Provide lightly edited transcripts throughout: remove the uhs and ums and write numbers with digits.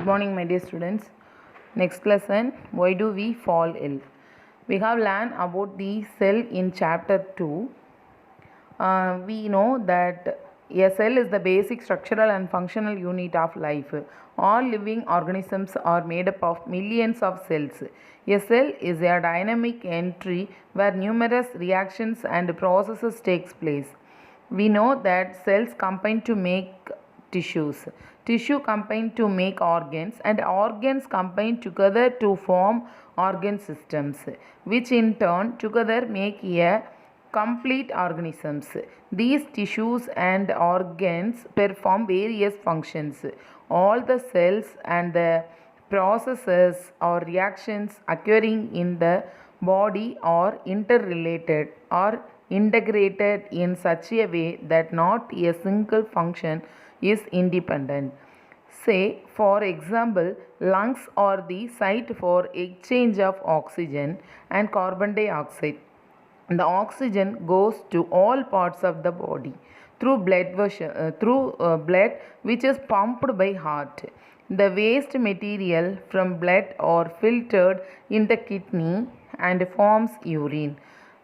Good morning, my dear students. Next lesson, why do we fall ill? We have learned about the cell in chapter 2. We know that a cell is the basic structural and functional unit of life. All living organisms are made up of millions of cells. A cell is a dynamic entry where numerous reactions and processes takes place. We know that cells combine to make tissues. Tissue combine to make organs, and organs combine together to form organ systems, which in turn together make a complete organisms. These tissues and organs perform various functions. All the cells and the processes or reactions occurring in the body are interrelated or integrated in such a way that not a single function is independent. Say, for example, lungs are the site for exchange of oxygen and carbon dioxide. The oxygen goes to all parts of the body through blood which is pumped by heart. The waste material from blood are filtered in the kidney and forms urine.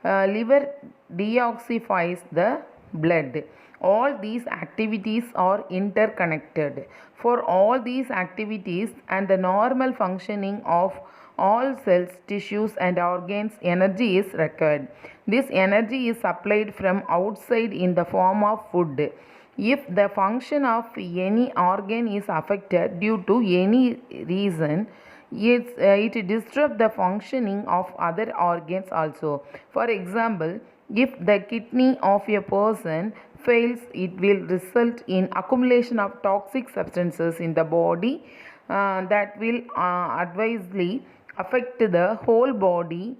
Liver detoxifies the blood. All these activities are interconnected. For all these activities and the normal functioning of all cells, tissues and organs, energy is required. This energy is supplied from outside in the form of food. If the function of any organ is affected due to any reason, it disrupts the functioning of other organs also. For example, if the kidney of a person fails, it will result in accumulation of toxic substances in the body that will adversely affect the whole body.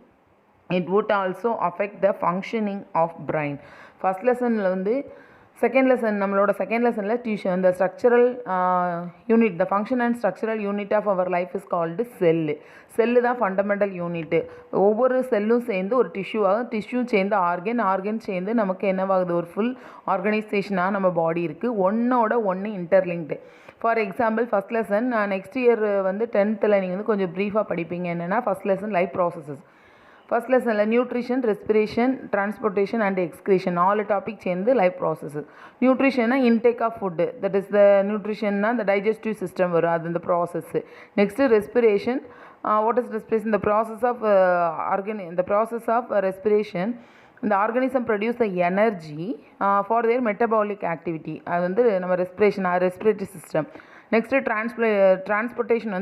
It would also affect the functioning of brain. First lesson second lesson நம்மளோட second லெசனில் tuition இந்த structural unit the function and structural unit of our life is called cell தான் fundamental unit. ஒவ்வொரு செல்லும் சேர்ந்து ஒரு tissue ஆகும், tissue சேர்ந்து ஆர்கன் சேர்ந்து நமக்கு என்னவாகுது, ஒரு ஃபுல் ஆர்கனைசேஷனாக நம்ம பாடி இருக்குது, ஒன்றோட ஒன்று interlinked. For example first lesson next year 10th நீங்கள் கொஞ்சம் ப்ரீஃபாக படிப்பீங்க. என்னென்னா first lesson life processes. First லெசனில் nutrition, respiration, transportation and excretion 4 topic சேர்ந்து லைஃப் ப்ராசஸஸ். நியூட்ரிஷன்னா intake of food, that is the நியூட்ரிஷன்னா இந்த டைஜஸ்டிவ் சிஸ்டம் வரும், அது இந்த process. Next respiration. What is respiration? இந்த ப்ராசஸ் ஆஃப் ரெஸ்பிரேஷன். இந்த organism produce the energy for their metabolic activity. அது நம்ம respiratory system. Next transportation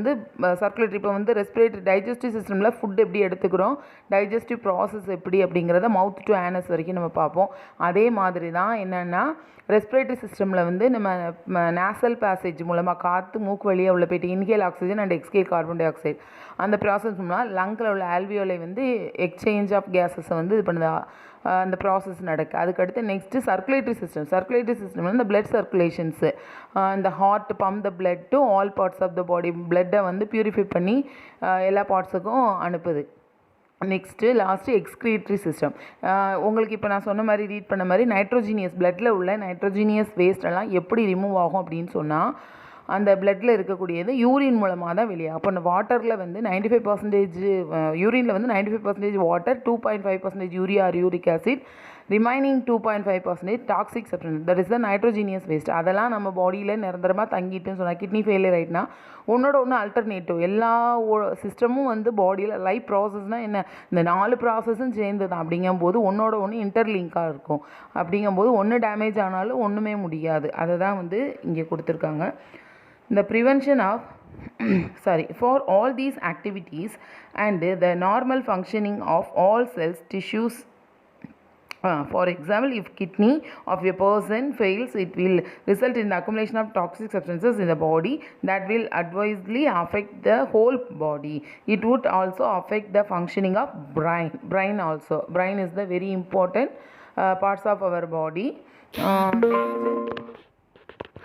circulatory. இப்போ ரெஸ்பிரேட்டரி டைஜஸ்டிவ் சிஸ்டமில் ஃபுட் எப்படி எடுத்துக்கிறோம், டைஜஸ்டிவ் ப்ராசஸ் எப்படி அப்படிங்கிறத மவுத் டு ஆனஸ் வரைக்கும் நம்ம பார்ப்போம். அதே மாதிரி தான் என்னென்னா ரெஸ்பிரேட்டரி சிஸ்டமில் நம்ம நேசல் பேசேஜ் மூலமாக காற்று மூக்கு வழியாக உள்ள போய்ட்டு inhale oxygen and exhale carbon di oxide. அந்த ப்ராசஸ் மூலமாக லங்கில் உள்ள ஆல்வியோலை எக்ஸ்சேஞ்ச் ஆஃப் கேஸஸை இது பண்ணுது, அந்த ப்ராசஸ் நடக்குது. அதுக்கடுத்து நெக்ஸ்ட்டு சர்க்குலேட்டரி சிஸ்டம் இந்த பிளட் சர்க்குலேஷன்ஸு. இந்த heart pump the blood to all parts of the body. பிளட்டை பியூரிஃபை பண்ணி எல்லா பார்ட்ஸுக்கும் அனுப்புது. Next last excretory system. உங்களுக்கு இப்போ நான் சொன்ன மாதிரி ரீட் பண்ண மாதிரி நைட்ரோஜீனியஸ் பிளட்டில் உள்ள நைட்ரோஜீனியஸ் வேஸ்டெல்லாம் எப்படி ரிமூவ் ஆகும் அப்படின்னு சொன்னால் அந்த பிளட்டில் இருக்கக்கூடியது யூரின் மூலமாக தான் வெளியாகும். அப்போ அந்த வாட்டரில் 95% யூரினில் 95% water, 2.5% urea or uric acid, remaining 2.5% toxic substance, that is the nitrogenous waste. அதெல்லாம் நம்ம பாடியில் நிரந்தரமாக தங்கிட்டுன்னு சொன்னால் கிட்னி ஃபெயிலியர் ஆகிட்டுனா ஒன்றோட ஒன்று அல்டர்னேட்டிவ் எல்லா சிஸ்டமும் பாடியில் லைஃப் ப்ராசஸ்னால் என்ன, இந்த 4 ப்ராசஸும் சேர்ந்து தான். அப்படிங்கும்போது ஒன்றோட ஒன்று இன்டர்லிங்காக இருக்கும். அப்படிங்கும்போது ஒன்று டேமேஜ் ஆனாலும் ஒன்றுமே முடியாது. அதை தான் இங்கே கொடுத்துருக்காங்க. The prevention of for all these activities and the normal functioning of all cells, tissues. For example, if kidney of a person fails, it will result in the accumulation of toxic substances in the body that will adversely affect the whole body. It would also affect the functioning of brain also. Brain is the very important parts of our body.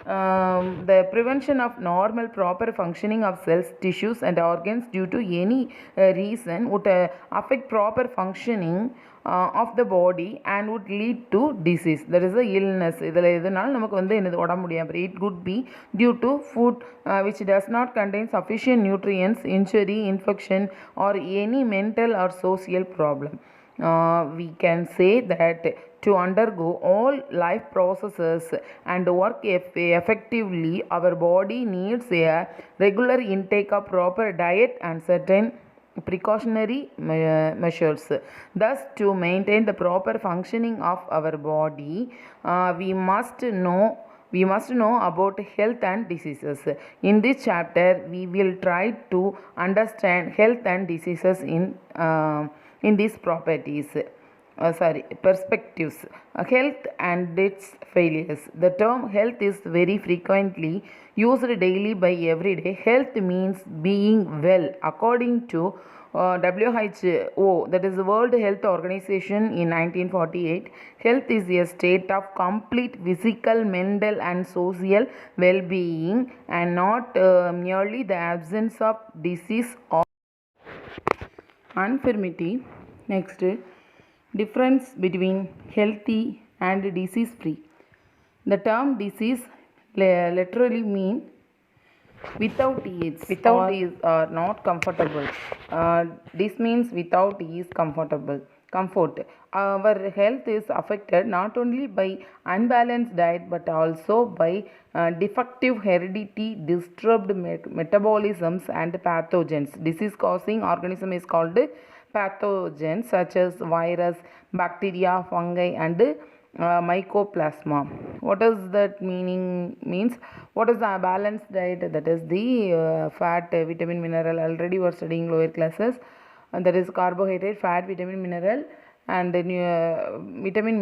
the prevention of normal proper functioning of cells, tissues and organs due to any reason would affect proper functioning of the body and would lead to disease, that is a illness. இதில் எதனால் நமக்கு வந்து என்னது உடம்பு முடியாமல், it could be due to food which does not contain sufficient nutrients, injury, infection or any mental or social problem. We can say that to undergo all life processes and work effectively, our body needs a regular intake of proper diet and certain precautionary measures. Thus, to maintain the proper functioning of our body, we must know about health and diseases. In this chapter, we will try to understand health and diseases in these perspectives. Health and its failures. The term health is very frequently used daily by everyday. Health means being well. According to WHO, that is the World Health Organization, in 1948, health is a state of complete physical, mental and social well-being and not merely the absence of disease or infirmity. Next, difference between healthy and disease free. The term disease literally mean without ease. Without ease or not comfortable. This means without ease, comfort. Our health is affected not only by unbalanced diet but also by defective heredity, disturbed metabolisms and pathogens. Disease causing organism is called pathogens such as virus, bacteria, fungi and mycoplasma. What does that means? What is the balanced diet? That is the fat, vitamin, mineral. Already we are studying lower classes, and that is carbohydrate, fat, vitamin, mineral and vitamin,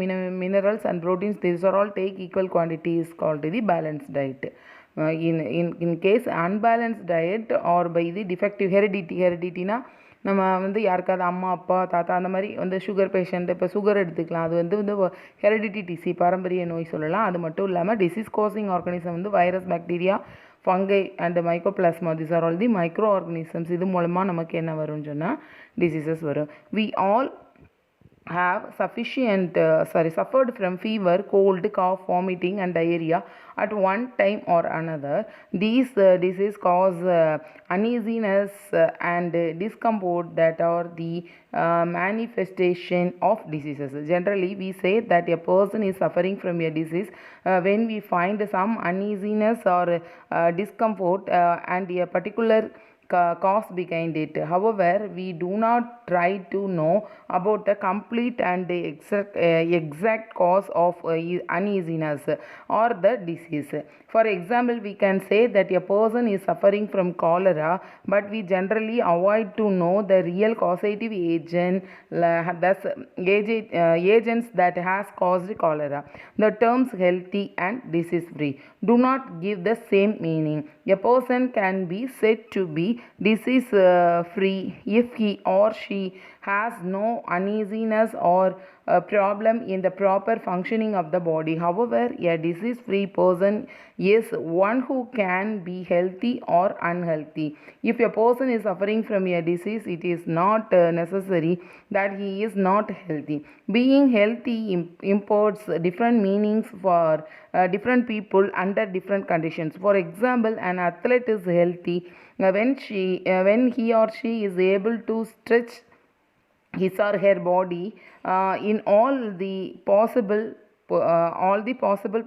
minerals and proteins. These are all take equal quantities, called the balanced diet. In case unbalanced diet or by the defective heredity na நம்ம வந்து யாருக்காவது அம்மா அப்பா தாத்தா அந்த மாதிரி வந்து sugar patient, இப்போ சுகர் எடுத்துக்கலாம், அது வந்து ஹெரிடிட்டி டிசி, பாரம்பரிய நோய் சொல்லலாம். அது மட்டும் இல்லாமல் டிசீஸ் காசிங் ஆர்கானிசம் வந்து virus, bacteria, fungi and microplasma, this are all the micro organisms. இது மூலமாக நமக்கு என்ன வரும்னு சொன்னால் டிசீசஸ் வரும். We all have suffered from fever, cold, cough, vomiting and diarrhea at one time or another. These diseases cause uneasiness and discomfort that are the manifestation of diseases. Generally, we say that a person is suffering from a disease when we find some uneasiness or discomfort and a particular cause behind it. However, we do not try to know about the complete and exact cause of uneasiness or the disease. For example, we can say that a person is suffering from cholera, but we generally avoid to know the real causative agent, thus agents that has caused cholera. The terms healthy and disease free do not give the same meaning. A person can be said to be disease free if he or she has no uneasiness or problem in the proper functioning of the body. However, a disease free person is one who can be healthy or unhealthy. If a person is suffering from a disease, it is not necessary that he is not healthy. Being healthy imports different meanings for different people under different conditions. For example, an athlete is healthy when he or she is able to stretch his or her body in all the possible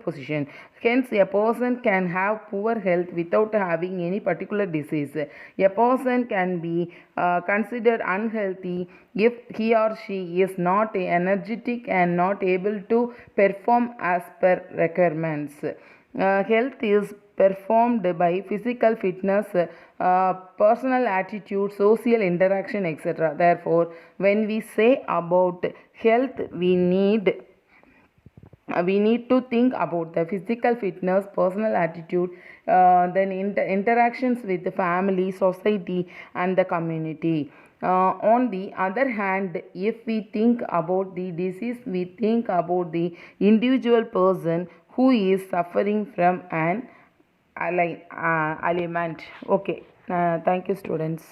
position. Hence, a person can have poor health without having any particular disease. A person can be considered unhealthy if he or she is not energetic and not able to perform as per requirements. Health is performed by physical fitness, personal attitude, social interaction, etc. Therefore, when we say about health, we need to think about the physical fitness, personal attitude, then interactions with the family, society and the community. On the other hand, if we think about the disease, we think about the individual person who is suffering from an ailment. Okay, thank you, students.